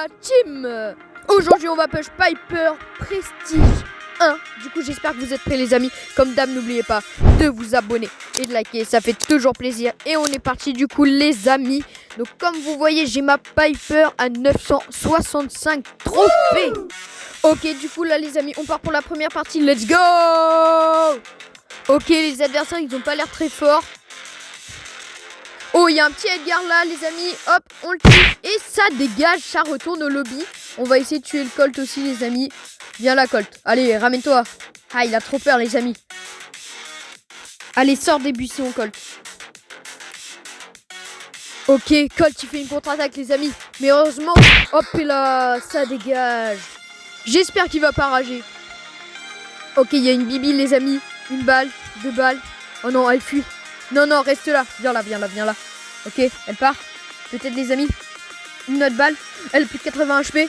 la team. Aujourd'hui on va push Piper Prestige 1. Du coup j'espère que vous êtes prêts les amis. Comme d'hab n'oubliez pas de vous abonner et de liker, ça fait toujours plaisir. Et on est parti du coup les amis. Donc comme vous voyez j'ai ma Piper à 965 trophées. Ok du coup là les amis on part pour la première partie, let's go. Ok les adversaires ils ont pas l'air très forts. Oh, il y a un petit Edgar là, les amis. Hop, on le tue. Et ça dégage, ça retourne au lobby. On va essayer de tuer le Colt aussi, les amis. Viens là, Colt. Allez, ramène-toi. Ah, il a trop peur, les amis. Allez, sors des buissons, Colt. Ok, Colt, il fait une contre-attaque, les amis. Mais heureusement, hop, et là, ça dégage. J'espère qu'il va pas rager. Ok, il y a une bibi, les amis. Une balle, deux balles. Oh non, elle fuit. Non, non, reste là. Viens là, viens là, viens là. Ok, elle part. Peut-être les amis. Une autre balle. Elle a plus de 80 HP.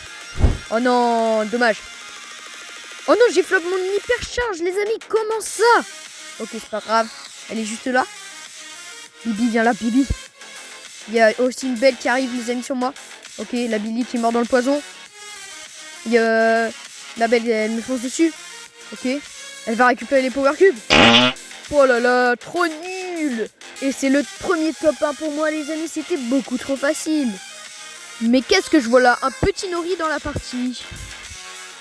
Oh non, dommage. Oh non, j'ai flop mon hyper charge, les amis. Comment ça? Ok, c'est pas grave. Elle est juste là. Bibi, viens là, Bibi. Il y a aussi une belle qui arrive, les amis, sur moi. Ok, la Billy qui est morte dans le poison. Il y a la belle, elle me fonce dessus. Ok. Elle va récupérer les power cubes. Oh là là, trop nul. Et c'est le premier top 1 pour moi les amis, c'était beaucoup trop facile. Mais qu'est-ce que je vois là? Un petit Nori dans la partie.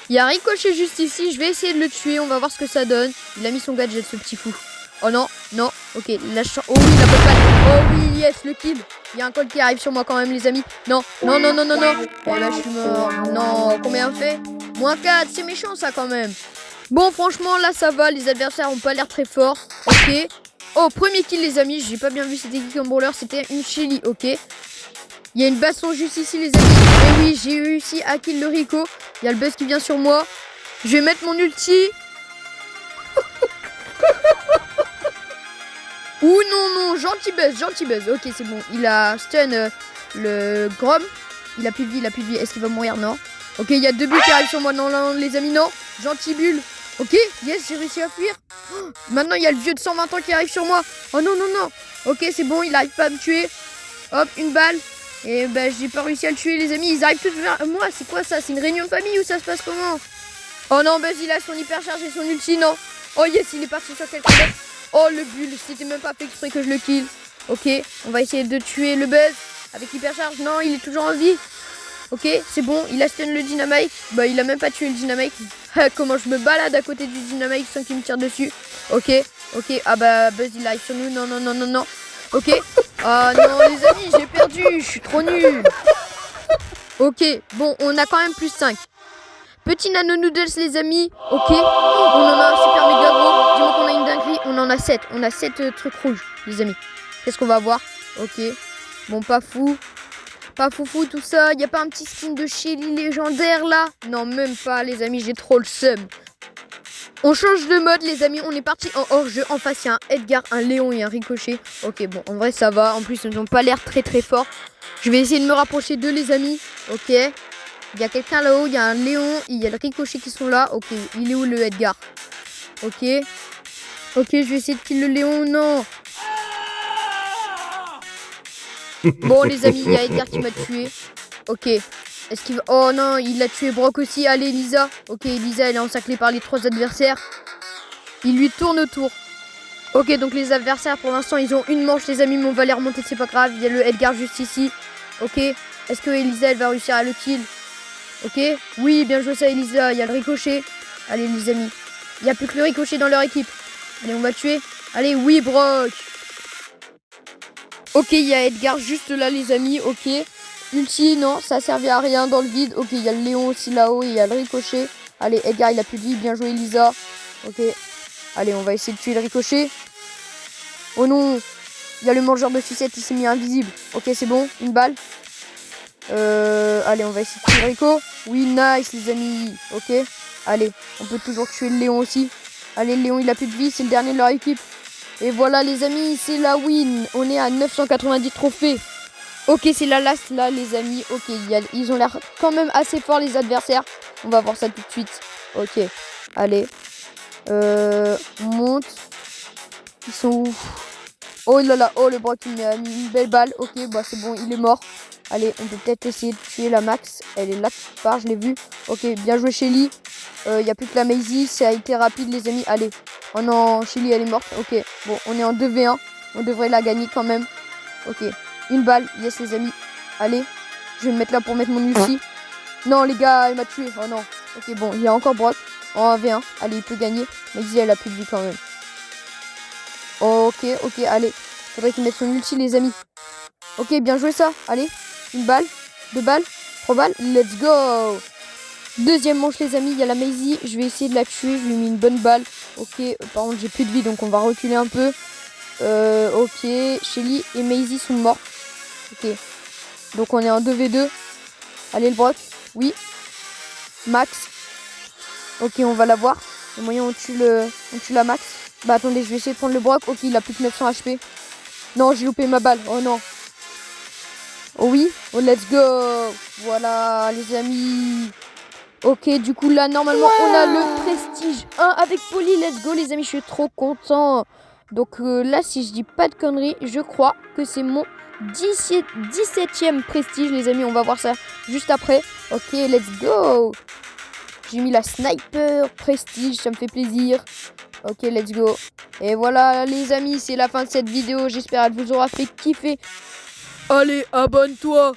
Il y a un ricochet juste ici, je vais essayer de le tuer, on va voir ce que ça donne. Il a mis son gadget ce petit fou. Oh non, non, ok, lâche. Oh oui, la bonne balle. Oh oui, yes, le kill. Il y a un Colt qui arrive sur moi quand même les amis. Non, non, non, non, non, non. Oh là, je suis mort. Non, combien on fait? -4, c'est méchant ça quand même. Bon, franchement, là, ça va. Les adversaires ont pas l'air très forts. Ok. Oh, premier kill, les amis. J'ai pas bien vu c'était qui comme brawler. C'était une Shelly. Ok. Il y a une baston juste ici, les amis. Et oui, j'ai réussi à kill le Rico. Il y a le buzz qui vient sur moi. Je vais mettre mon ulti. Ouh, non, non. Gentil buzz, gentil buzz. Ok, c'est bon. Il a stun le Grom. Il a plus de vie, il a plus de vie. Est-ce qu'il va mourir? Non. Ok, il y a deux bulles qui arrivent sur moi. Non, non, les amis, non. Gentil bulle. Ok, yes, j'ai réussi à fuir. Oh, maintenant, il y a le vieux de 120 ans qui arrive sur moi. Oh non, non, non. Ok, c'est bon, il arrive pas à me tuer. Hop, une balle. Et ben, j'ai pas réussi à le tuer, les amis. Ils arrivent tous vers moi. C'est quoi ça? C'est une réunion de famille ou ça se passe comment? Oh non, Buzz, il a son hyper charge et son ulti, non. Oh yes, il est parti sur quelqu'un d'autre. Oh, le bulle, c'était même pas fait exprès que je le kill. Ok, on va essayer de tuer le Buzz avec hyper charge. Non, il est toujours en vie. Ok, c'est bon, il a stun le dynamite. Bah, il a même pas tué le dynamite. Comment je me balade à côté du dynamite sans qu'il me tire dessus. Ok, ok. Ah bah, Buzz, il arrive sur nous. Non, non, non, non, non. Ok. Ah non, les amis, j'ai perdu. Je suis trop nul. Ok, bon, on a quand même plus 5. Petit nano noodles, les amis. Ok. On en a un super méga gros. Dis-moi qu'on a une dinguerie. On en a 7. On a 7 trucs rouges, les amis. Qu'est-ce qu'on va avoir? Ok. Bon, pas fou. Pas foufou tout ça, y a pas un petit skin de Shelly légendaire là? Non même pas les amis, j'ai trop le seum. On change de mode les amis, on est parti en hors-jeu. En face il y a un Edgar, un Léon et un Ricochet. Ok bon en vrai ça va, en plus ils n'ont pas l'air très très forts. Je vais essayer de me rapprocher d'eux les amis. Ok. Il y a quelqu'un là-haut, il y a un Léon, il y a le Ricochet qui sont là. Ok, il est où le Edgar? Ok. Ok je vais essayer de kill le Léon, non. Bon les amis, il y a Edgar qui m'a tué. Ok. Est-ce qu'il va... Oh non, il a tué Brock aussi. Allez Lisa. Ok, Lisa elle est encerclée par les 3 adversaires. Il lui tourne autour. Ok, donc les adversaires pour l'instant ils ont une manche les amis, mais on va les remonter, c'est pas grave. Il y a le Edgar juste ici. Ok. Est-ce que Elisa elle va réussir à le kill? Ok. Oui, bien joué ça Elisa. Il y a le Ricochet. Allez les amis. Il n'y a plus que le Ricochet dans leur équipe. Allez, on va tuer. Allez, oui Brock. Ok, il y a Edgar juste là les amis, ok. Ulti, non, ça servait à rien dans le vide. Ok, il y a le Léon aussi là-haut, il y a le Ricochet. Allez, Edgar, il a plus de vie, bien joué Lisa. Ok, allez, on va essayer de tuer le Ricochet. Oh non, il y a le mangeur de sucette, il s'est mis invisible. Ok, c'est bon, une balle. Allez, on va essayer de tuer le Rico. Oui, nice les amis, ok. Allez, on peut toujours tuer le Léon aussi. Allez, le Léon, il a plus de vie, c'est le dernier de leur équipe. Et voilà les amis, c'est la win. On est à 990 trophées. Ok, c'est la last là les amis. Ok, ils ont l'air quand même assez forts les adversaires. On va voir ça tout de suite. Ok, allez. On monte. Ils sont où? Oh là là, oh le Brock il m'a mis une belle balle. Ok, bah c'est bon, il est mort. Allez, on peut peut-être essayer de tuer la Max. Elle est là quelque part, je l'ai vue. Ok, bien joué Shelly. Il n'y a plus que la Maisie, ça a été rapide les amis. Allez. Oh non, Shelly elle est morte. Ok, bon, on est en 2v1. On devrait la gagner quand même. Ok, une balle. Yes les amis. Allez, je vais me mettre là pour mettre mon ulti. Non les gars, elle m'a tué. Oh non. Ok, bon, il y a encore Brock en 1v1. Allez, il peut gagner. Maisie elle a plus de vie quand même. Ok, allez. Faudrait qu'il mette son ulti les amis. Ok, bien joué ça. Allez, une balle, 2 balles, 3 balles. Let's go. Deuxième manche les amis, il y a la Maisie. Je vais essayer de la tuer, je lui ai mis une bonne balle. Ok, par contre j'ai plus de vie donc on va reculer un peu. Ok, Shelly et Maisie sont morts. Ok, donc on est en 2v2. Allez le Brock, oui. Max. Ok, on va l'avoir. Le moyen on tue la Max. Bah attendez, je vais essayer de prendre le Brock. Ok, il a plus que 900 HP. Non, j'ai loupé ma balle. Oh non. Oh oui. Oh, let's go. Voilà, les amis. Ok, du coup, là, normalement, on a le prestige 1 avec Polly. Let's go, les amis. Je suis trop content. Donc là, si je dis pas de conneries, je crois que c'est mon 17e prestige, les amis. On va voir ça juste après. Ok, let's go. J'ai mis la sniper prestige. Ça me fait plaisir. Ok, let's go. Et voilà, les amis, c'est la fin de cette vidéo. J'espère qu'elle vous aura fait kiffer. Allez, abonne-toi.